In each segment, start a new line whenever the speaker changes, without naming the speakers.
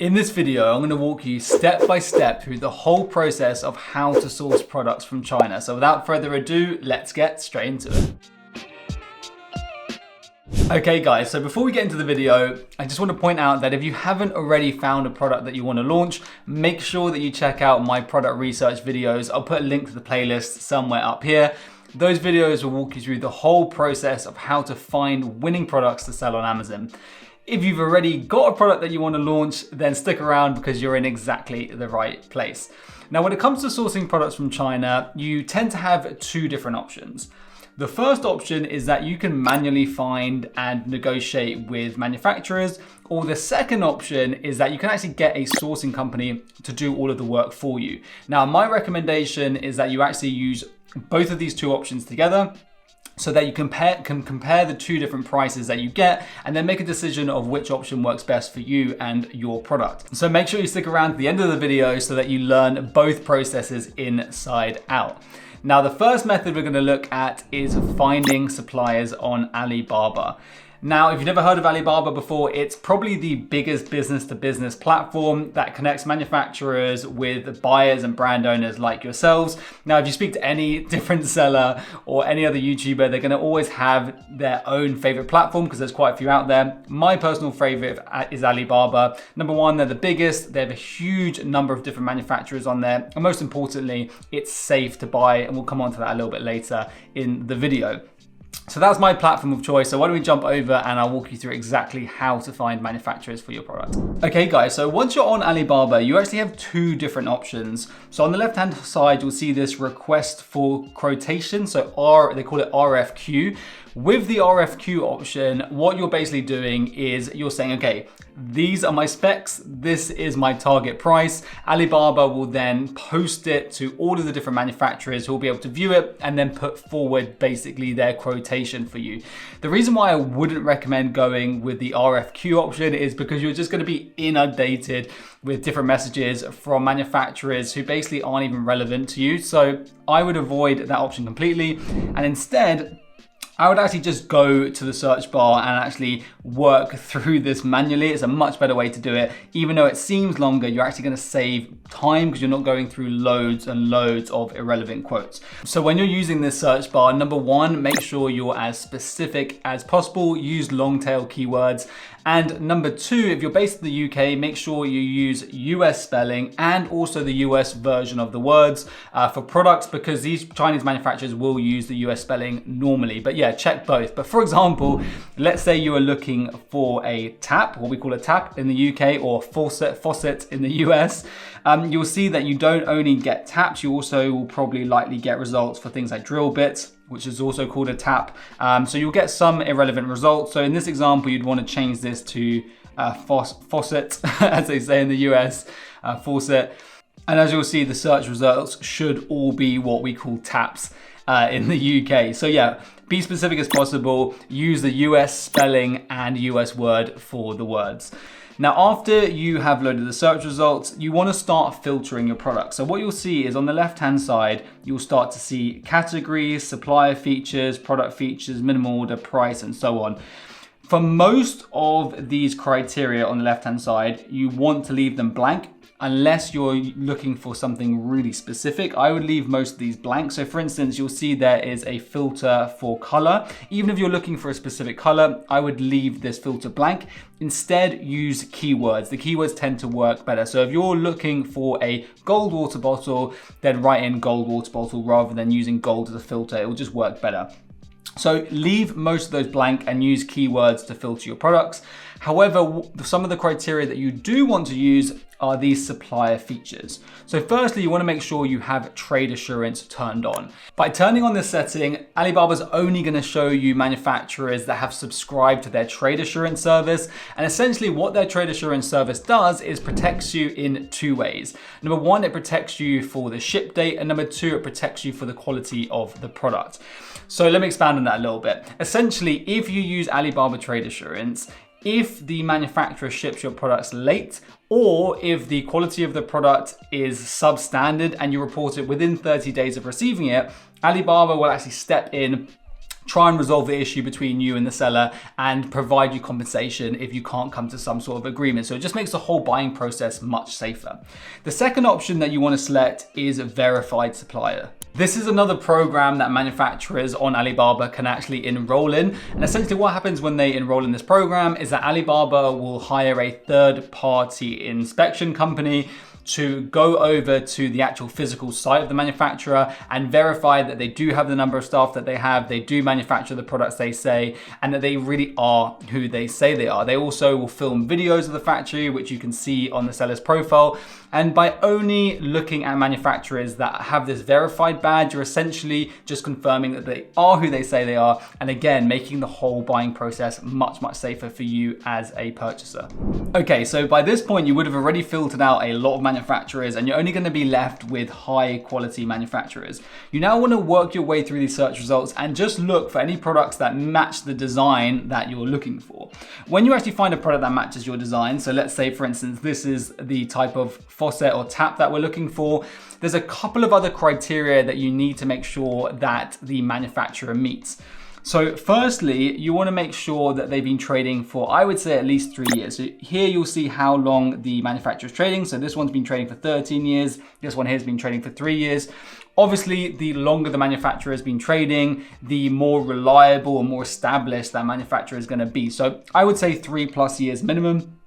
In this video, I'm going to walk you step by step through the whole process of how to source products from China. So without further ado, let's get straight into it. Okay guys, so before we get into the video, I just want to point out that if you haven't already found a product that you want to launch, make sure that you check out my product research videos. I'll put a link to the playlist somewhere up here. Those videos will walk you through the whole process of how to find winning products to sell on Amazon. If you've already got a product that you want to launch, then stick around because you're in exactly the right place. Now, when it comes to sourcing products from China, you tend to have two different options. The first option is that you can manually find and negotiate with manufacturers, or the second option is that you can actually get a sourcing company to do all of the work for you. Now, my recommendation is that you actually use both of these two options together, so that you can compare the two different prices that you get and then make a decision of which option works best for you and your product. So make sure you stick around to the end of the video so that you learn both processes inside out. Now, the first method we're going to look at is finding suppliers on Alibaba. Now, if you've never heard of Alibaba before, it's probably the biggest business-to-business platform that connects manufacturers with buyers and brand owners like yourselves. Now, if you speak to any different seller or any other YouTuber, they're going to always have their own favorite platform because there's quite a few out there. My personal favorite is Alibaba. Number one, they're the biggest. They have a huge number of different manufacturers on there. And most importantly, it's safe to buy. And we'll come on to that a little bit later in the video. So that's my platform of choice. So why don't we jump over and I'll walk you through exactly how to find manufacturers for your product. Okay guys, so once you're on Alibaba, you actually have two different options. So on the left-hand side, you'll see this request for quotation. So they call it RFQ. With the RFQ option, what you're basically doing is you're saying, okay, these are my specs, this is my target price. Alibaba will then post it to all of the different manufacturers who will be able to view it and then put forward basically their quotation for you. The reason why I wouldn't recommend going with the RFQ option is because you're just going to be inundated with different messages from manufacturers who basically aren't even relevant to you. So I would avoid that option completely, and instead I would actually just go to the search bar and actually work through this manually. It's a much better way to do it. Even though it seems longer, you're actually going to save time because you're not going through loads and loads of irrelevant quotes. So when you're using this search bar, number one, make sure you're as specific as possible. Use long tail keywords. And number two, if you're based in the UK, make sure you use US spelling and also the US version of the words for products, because these Chinese manufacturers will use the US spelling normally. But yeah, check both. But for example, let's say you are looking for a tap, what we call a tap in the UK, or faucet in the US. You'll see that you don't only get taps, you also will probably likely get results for things like drill bits, which is also called a tap. So you'll get some irrelevant results. So in this example, you'd want to change this to faucet, as they say in the US, faucet. And as you'll see, the search results should all be what we call taps in the UK. So yeah, be specific as possible. Use the US spelling and US word for the words. Now, after you have loaded the search results, you want to start filtering your products. So what you'll see is on the left-hand side, you'll start to see categories, supplier features, product features, minimum order price, and so on. For most of these criteria on the left-hand side, you want to leave them blank. Unless you're looking for something really specific, I would leave most of these blank. So for instance, you'll see there is a filter for color. Even if you're looking for a specific color, I would leave this filter blank. Instead, use keywords. The keywords tend to work better. So if you're looking for a gold water bottle, then write in gold water bottle rather than using gold as a filter. It will just work better. So leave most of those blank and use keywords to filter your products. However, some of the criteria that you do want to use are these supplier features. So firstly, you want to make sure you have trade assurance turned on. By turning on this setting, Alibaba's only going to show you manufacturers that have subscribed to their trade assurance service. And essentially what their trade assurance service does is protects you in two ways. Number one, it protects you for the ship date. And number two, it protects you for the quality of the product. So let me expand on that a little bit. Essentially, if you use Alibaba Trade Assurance, if the manufacturer ships your products late, or if the quality of the product is substandard and you report it within 30 days of receiving it, Alibaba will actually step in try and resolve the issue between you and the seller and provide you compensation if you can't come to some sort of agreement. So it just makes the whole buying process much safer. The second option that you want to select is a verified supplier. This is another program that manufacturers on Alibaba can actually enroll in. And essentially what happens when they enroll in this program is that Alibaba will hire a third-party inspection company to go over to the actual physical site of the manufacturer and verify that they do have the number of staff that they have, they do manufacture the products they say, and that they really are who they say they are. They also will film videos of the factory, which you can see on the seller's profile. And by only looking at manufacturers that have this verified badge, you're essentially just confirming that they are who they say they are. And again, making the whole buying process much, much safer for you as a purchaser. Okay, so by this point, you would have already filtered out a lot of manufacturers and you're only going to be left with high quality manufacturers. You now want to work your way through these search results and just look for any products that match the design that you're looking for. When you actually find a product that matches your design, so let's say for instance, this is the type of faucet or tap that we're looking for, there's a couple of other criteria that you need to make sure that the manufacturer meets. So firstly, you want to make sure that they've been trading for, I would say, at least 3 years. So here you'll see how long the manufacturer is trading. So this one's been trading for 13 years. This one here has been trading for 3 years. Obviously, the longer the manufacturer has been trading, the more reliable and more established that manufacturer is going to be. So I would say 3+ years minimum.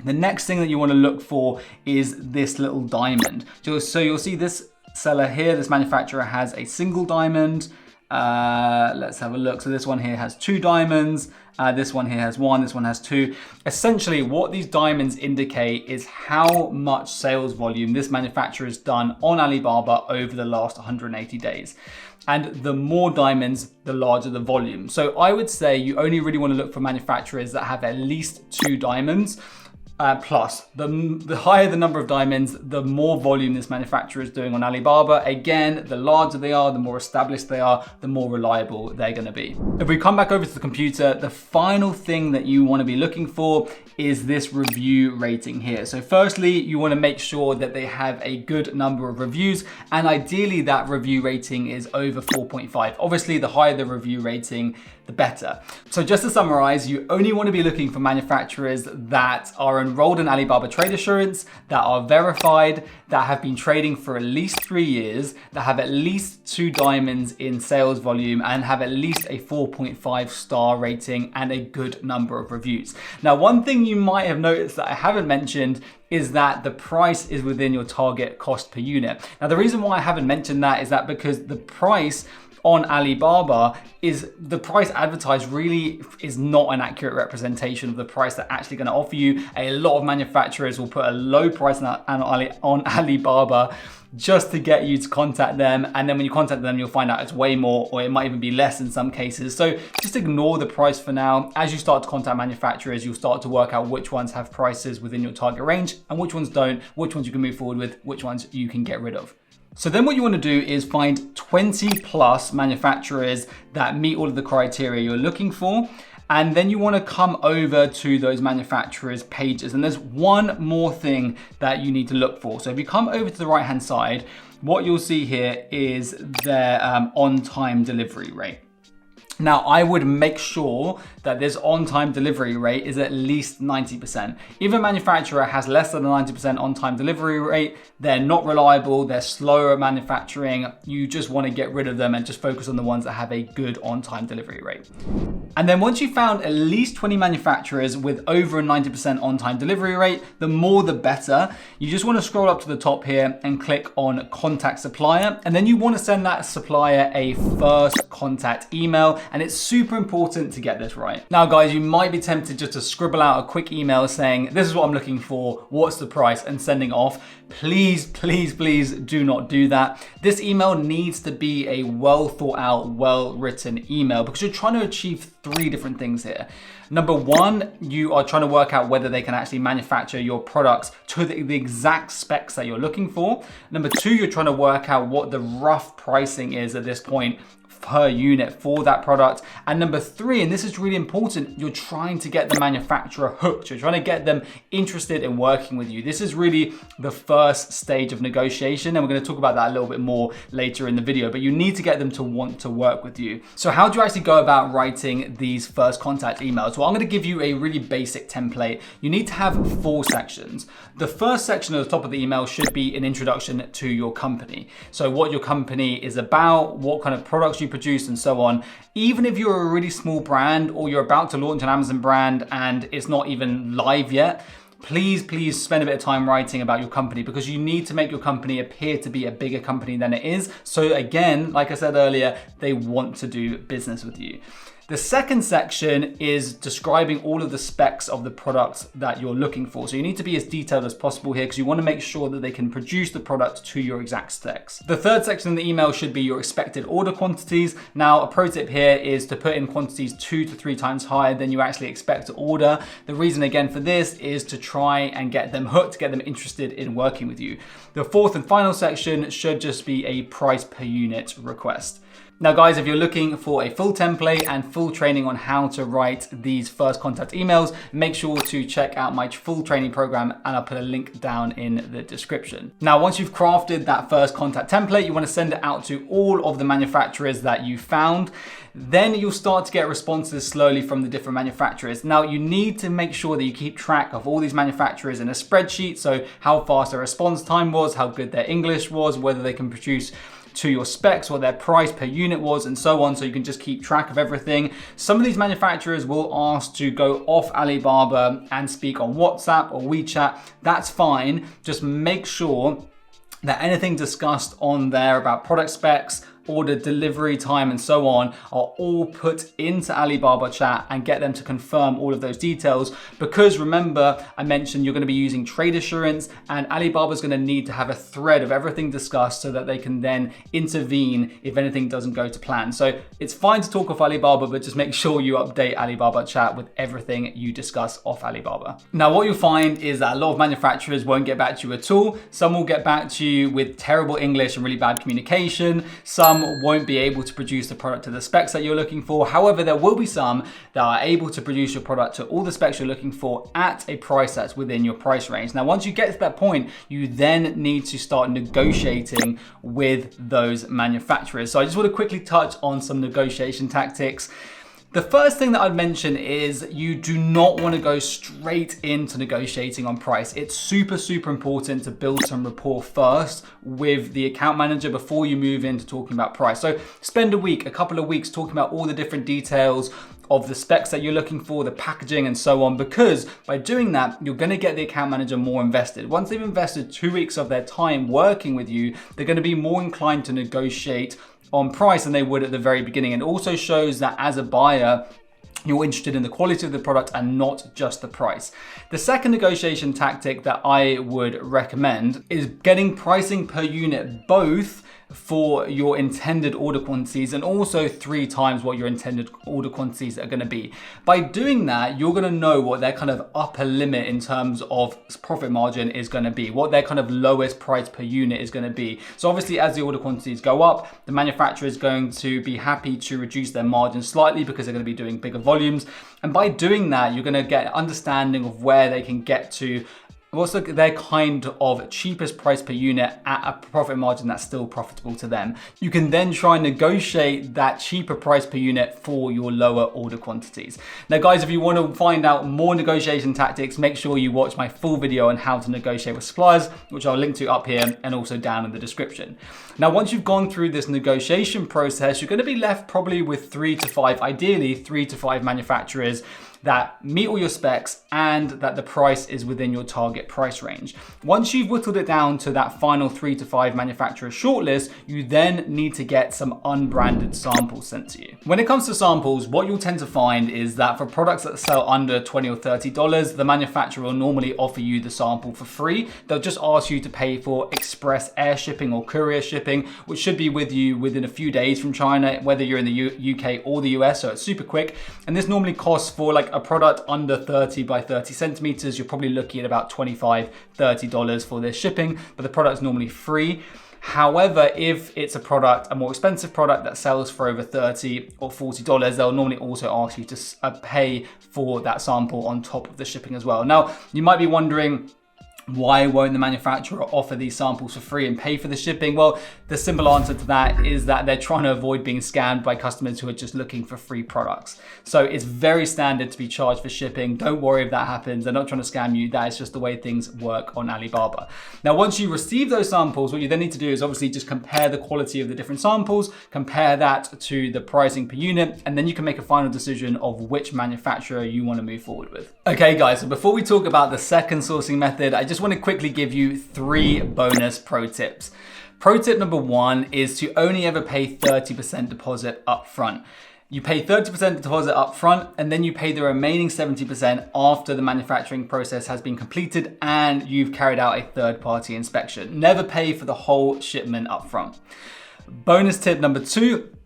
The next thing that you want to look for is this little diamond. So you'll see this seller here, this manufacturer has a single diamond. Let's have a look. So this one here has 2 diamonds. This one here has 1, this one has 2. Essentially, what these diamonds indicate is how much sales volume this manufacturer has done on Alibaba over the last 180 days. And the more diamonds, the larger the volume. So I would say you only really want to look for manufacturers that have at least 2 diamonds. Plus, the higher the number of diamonds, the more volume this manufacturer is doing on Alibaba. Again, the larger they are, the more established they are, the more reliable they're going to be. If we come back over to the computer, the final thing that you want to be looking for is this review rating here. So firstly, you want to make sure that they have a good number of reviews, and ideally that review rating is over 4.5. Obviously, the higher the review rating, the better. So just to summarize, you only want to be looking for manufacturers that are enrolled in Alibaba Trade Assurance, that are verified, that have been trading for at least 3 years, that have at least 2 diamonds in sales volume, and have at least a 4.5 star rating and a good number of reviews. Now, one thing you might have noticed that I haven't mentioned is that the price is within your target cost per unit. Now, the reason why I haven't mentioned that is that because the price on Alibaba is the price advertised really is not an accurate representation of the price they're actually going to offer you. A lot of manufacturers will put a low price on Alibaba just to get you to contact them. And then when you contact them, you'll find out it's way more, or it might even be less in some cases. So just ignore the price for now. As you start to contact manufacturers, you'll start to work out which ones have prices within your target range and which ones don't, which ones you can move forward with, which ones you can get rid of. So then what you want to do is find 20+ manufacturers that meet all of the criteria you're looking for. And then you want to come over to those manufacturers' pages. And there's one more thing that you need to look for. So if you come over to the right-hand side, what you'll see here is their on-time delivery rate. Now, I would make sure that this on-time delivery rate is at least 90%. If a manufacturer has less than a 90% on-time delivery rate, they're not reliable, they're slower at manufacturing. You just want to get rid of them and just focus on the ones that have a good on-time delivery rate. And then once you've found at least 20 manufacturers with over a 90% on-time delivery rate, the more the better. You just want to scroll up to the top here and click on Contact Supplier. And then you want to send that supplier a first contact email. And it's super important to get this right. Now, guys, you might be tempted just to scribble out a quick email saying, this is what I'm looking for, what's the price, and sending off. Please, please, please do not do that. This email needs to be a well thought out, well written email because you're trying to achieve 3 different things here. Number 1, you are trying to work out whether they can actually manufacture your products to the exact specs that you're looking for. Number 2, you're trying to work out what the rough pricing is at this point per unit for that product. And number 3, and this is really important, you're trying to get the manufacturer hooked. You're trying to get them interested in working with you. This is really the first stage of negotiation, and we're going to talk about that a little bit more later in the video, but you need to get them to want to work with you. So how do you actually go about writing these first contact emails? Well, I'm going to give you a really basic template. You need to have 4 sections. The first section at the top of the email should be an introduction to your company. So what your company is about, what kind of products you produce, and so on. Even if you're a really small brand or you're about to launch an Amazon brand and it's not even live yet, please spend a bit of time writing about your company, because you need to make your company appear to be a bigger company than it is. So again, like I said earlier, they want to do business with you. The second section is describing all of the specs of the products that you're looking for. So you need to be as detailed as possible here, because you want to make sure that they can produce the product to your exact specs. The third section of the email should be your expected order quantities. Now, a pro tip here is to put in quantities 2 to 3 times higher than you actually expect to order. The reason again for this is to try and get them hooked, get them interested in working with you. The fourth and final section should just be a price per unit request. Now guys, if you're looking for a full template and full training on how to write these first contact emails, make sure to check out my full training program, and I'll put a link down in the description. Now, once you've crafted that first contact template, you want to send it out to all of the manufacturers that you found. Then you'll start to get responses slowly from the different manufacturers. Now, you need to make sure that you keep track of all these manufacturers in a spreadsheet. So how fast their response time was, how good their English was, whether they can produce to your specs, what their price per unit was, and so on, so you can just keep track of everything. Some of these manufacturers will ask to go off Alibaba and speak on WhatsApp or WeChat. That's fine. Just make sure that anything discussed on there about product specs, order delivery time, and so on are all put into Alibaba chat, and get them to confirm all of those details. Because remember, I mentioned you're going to be using trade assurance, and Alibaba is going to need to have a thread of everything discussed so that they can then intervene if anything doesn't go to plan. So it's fine to talk off Alibaba, but just make sure you update Alibaba chat with everything you discuss off Alibaba. Now, what you'll find is that a lot of manufacturers won't get back to you at all. Some will get back to you with terrible English and really bad communication. Some won't be able to produce the product to the specs that you're looking for. However, there will be some that are able to produce your product to all the specs you're looking for at a price that's within your price range. Now, once you get to that point, you then need to start negotiating with those manufacturers. So I just want to quickly touch on some negotiation tactics. The first thing that I'd mention is you do not want to go straight into negotiating on price. It's super important to build some rapport first with the account manager before you move into talking about price. So spend a couple of weeks talking about all the different details of the specs that you're looking for, the packaging, and so on, because by doing that, you're going to get the account manager more invested. Once they've invested 2 weeks of their time working with you, they're going to be more inclined to negotiate on price than they would at the very beginning. And it also shows that as a buyer, you're interested in the quality of the product and not just the price. The second negotiation tactic that I would recommend is getting pricing per unit, both for your intended order quantities and also 3 times what your intended order quantities are going to be. By doing that, you're going to know what their kind of upper limit in terms of profit margin is going to be, what their kind of lowest price per unit is going to be. So obviously, as the order quantities go up, the manufacturer is going to be happy to reduce their margin slightly because they're going to be doing bigger volumes. And by doing that, you're going to get an understanding of where they can get to, what's their kind of cheapest price per unit at a profit margin that's still profitable to them. You can then try and negotiate that cheaper price per unit for your lower order quantities. Now guys, if you want to find out more negotiation tactics, make sure you watch my full video on how to negotiate with suppliers, which I'll link to up here and also down in the description. Now, once you've gone through this negotiation process, you're going to be left probably with 3 to 5, ideally 3 to 5 manufacturers that meet all your specs and that the price is within your target price range. Once you've whittled it down to that final 3 to 5 manufacturer shortlist, you then need to get some unbranded samples sent to you. When it comes to samples, what you'll tend to find is that for products that sell under $20 or $30, the manufacturer will normally offer you the sample for free. They'll just ask you to pay for express air shipping or courier shipping, which should be with you within a few days from China, whether you're in the UK or the US, so it's super quick. And this normally costs, for like a product under 30 by 30 centimeters, you're probably looking at about $25, $30 for this shipping, but the product's normally free. However, if it's a product, a more expensive product that sells for over $30 or $40, they'll normally also ask you to pay for that sample on top of the shipping as well. Now, you might be wondering, why won't the manufacturer offer these samples for free and pay for the shipping? Well, the simple answer to that is that they're trying to avoid being scammed by customers who are just looking for free products. So it's very standard to be charged for shipping. Don't worry if that happens. They're not trying to scam you. That is just the way things work on Alibaba. Now, once you receive those samples, what you then need to do is obviously just compare the quality of the different samples, compare that to the pricing per unit, and then you can make a final decision of which manufacturer you want to move forward with. Okay, guys, so before we talk about the second sourcing method, I just want to quickly give you 3 bonus pro tips. Pro tip number 1 is to only ever pay 30% deposit up front. You pay 30% deposit up front, and then you pay the remaining 70% after the manufacturing process has been completed and you've carried out a third-party inspection. Never pay for the whole shipment up front. Bonus tip number 2,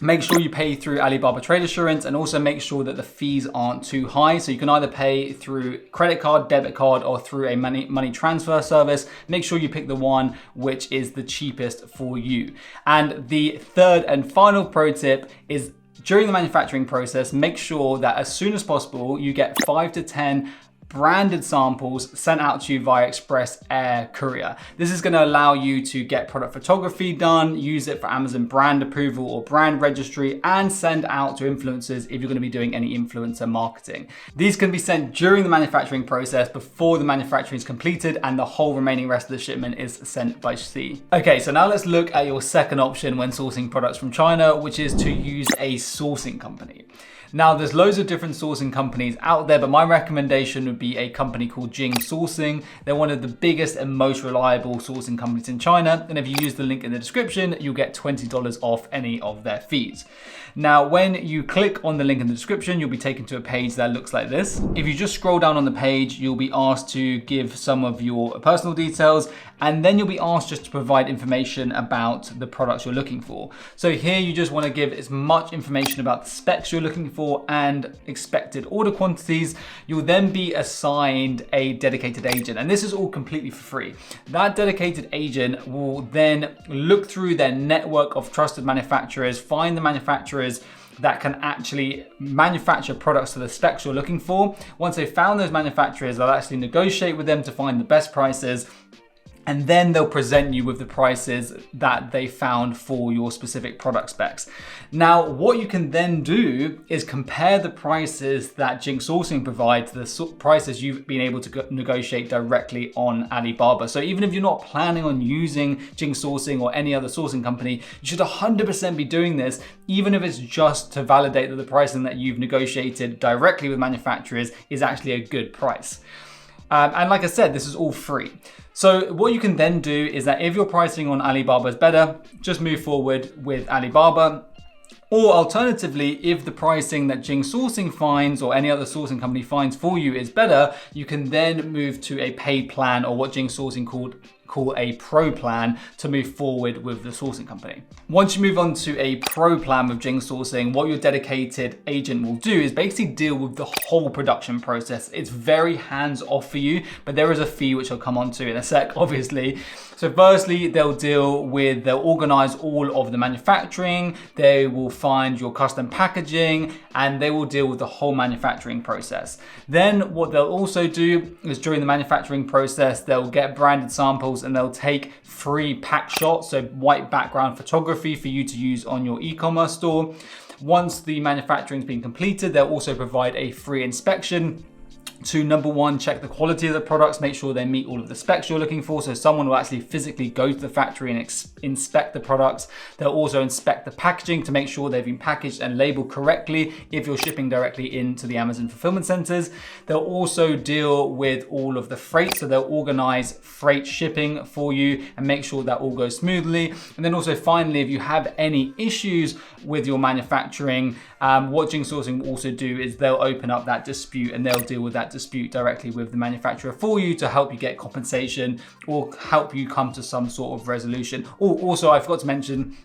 make sure you pay through Alibaba Trade Assurance, and also make sure that the fees aren't too high. So you can either pay through credit card, debit card, or through a money transfer service. Make sure you pick the one which is the cheapest for you. And the third and final pro tip is, during the manufacturing process, make sure that as soon as possible, you get 5 to 10 branded samples sent out to you via express air courier. This is going to allow you to get product photography done, use it for Amazon brand approval or brand registry, and send out to influencers if you're going to be doing any influencer marketing. These can be sent during the manufacturing process before the manufacturing is completed and the whole remaining rest of the shipment is sent by sea. Okay, so now let's look at your second option when sourcing products from China, which is to use a sourcing company. Now, there's loads of different sourcing companies out there, but my recommendation would be a company called Jing Sourcing. They're one of the biggest and most reliable sourcing companies in China. And if you use the link in the description, you'll get $20 off any of their fees. Now, when you click on the link in the description, you'll be taken to a page that looks like this. If you just scroll down on the page, you'll be asked to give some of your personal details, and then you'll be asked just to provide information about the products you're looking for. So here you just want to give as much information about the specs you're looking for and expected order quantities. You'll then be assigned a dedicated agent, and this is all completely for free. That dedicated agent will then look through their network of trusted manufacturers, find the manufacturers that can actually manufacture products to the specs you're looking for. Once they've found those manufacturers, they'll actually negotiate with them to find the best prices, and then they'll present you with the prices that they found for your specific product specs. Now, what you can then do is compare the prices that Jing Sourcing provides to the prices you've been able to negotiate directly on Alibaba. So even if you're not planning on using Jing Sourcing or any other sourcing company, you should 100% be doing this, even if it's just to validate that the pricing that you've negotiated directly with manufacturers is actually a good price. And like I said, this is all free. So what you can then do is that if your pricing on Alibaba is better, just move forward with Alibaba. Or alternatively, if the pricing that Jing Sourcing finds or any other sourcing company finds for you is better, you can then move to a paid plan, or what Jing Sourcing call a pro plan, to move forward with the sourcing company. Once you move on to a pro plan with Jing Sourcing, what your dedicated agent will do is basically deal with the whole production process. It's very hands off for you, but there is a fee which I'll come on to in a sec, obviously. So firstly, they'll organize all of the manufacturing, they will find your custom packaging, and they will deal with the whole manufacturing process. Then what they'll also do is, during the manufacturing process, they'll get branded samples and they'll take free pack shots, so white background photography for you to use on your e-commerce store. Once the manufacturing's been completed, they'll also provide a free inspection to, number one, check the quality of the products, make sure they meet all of the specs you're looking for. So someone will actually physically go to the factory and inspect the products. They'll also inspect the packaging to make sure they've been packaged and labeled correctly if you're shipping directly into the Amazon fulfillment centers. They'll also deal with all of the freight. So they'll organize freight shipping for you and make sure that all goes smoothly. And then also, finally, if you have any issues with your manufacturing, what Jing Sourcing will also do is they'll open up that dispute and they'll deal with that dispute directly with the manufacturer for you to help you get compensation or help you come to some sort of resolution. Also, I forgot to mention,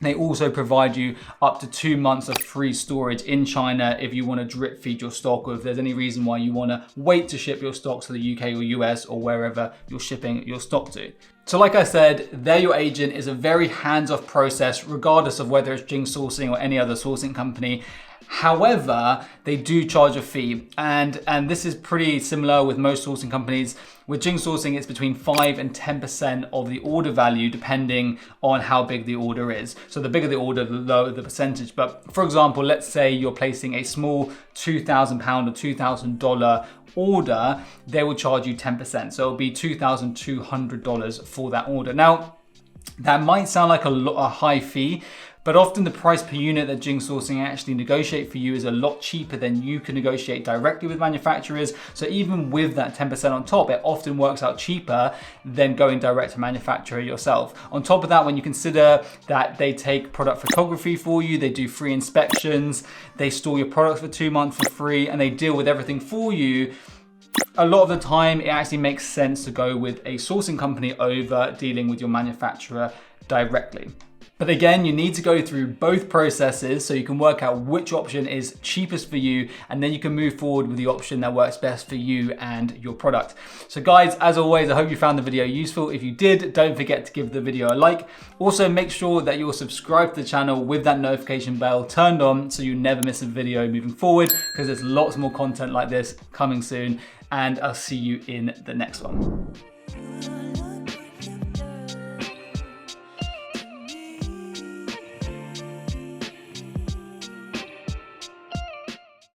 They also provide you up to 2 months of free storage in China if you want to drip feed your stock, or if there's any reason why you want to wait to ship your stock to the UK or US or wherever you're shipping your stock to. So like I said, They're Your Agent is a very hands-off process, regardless of whether it's Jing Sourcing or any other sourcing company. However, they do charge a fee, and this is pretty similar with most sourcing companies. With Jing Sourcing, it's between 5 and 10% of the order value, depending on how big the order is. So the bigger the order, the lower the percentage. But for example, let's say you're placing a small £2,000 or $2,000 order, they will charge you 10%. So it'll be $2,200 for that order. Now, that might sound like a high fee, but often the price per unit that Jing Sourcing actually negotiate for you is a lot cheaper than you can negotiate directly with manufacturers. So even with that 10% on top, it often works out cheaper than going direct to manufacturer yourself. On top of that, when you consider that they take product photography for you, they do free inspections, they store your products for 2 months for free, and they deal with everything for you, a lot of the time it actually makes sense to go with a sourcing company over dealing with your manufacturer directly. But again, you need to go through both processes so you can work out which option is cheapest for you, and then you can move forward with the option that works best for you and your product. So guys, as always, I hope you found the video useful. If you did, don't forget to give the video a like. Also, make sure that you're subscribed to the channel with that notification bell turned on so you never miss a video moving forward, because there's lots more content like this coming soon, and I'll see you in the next one.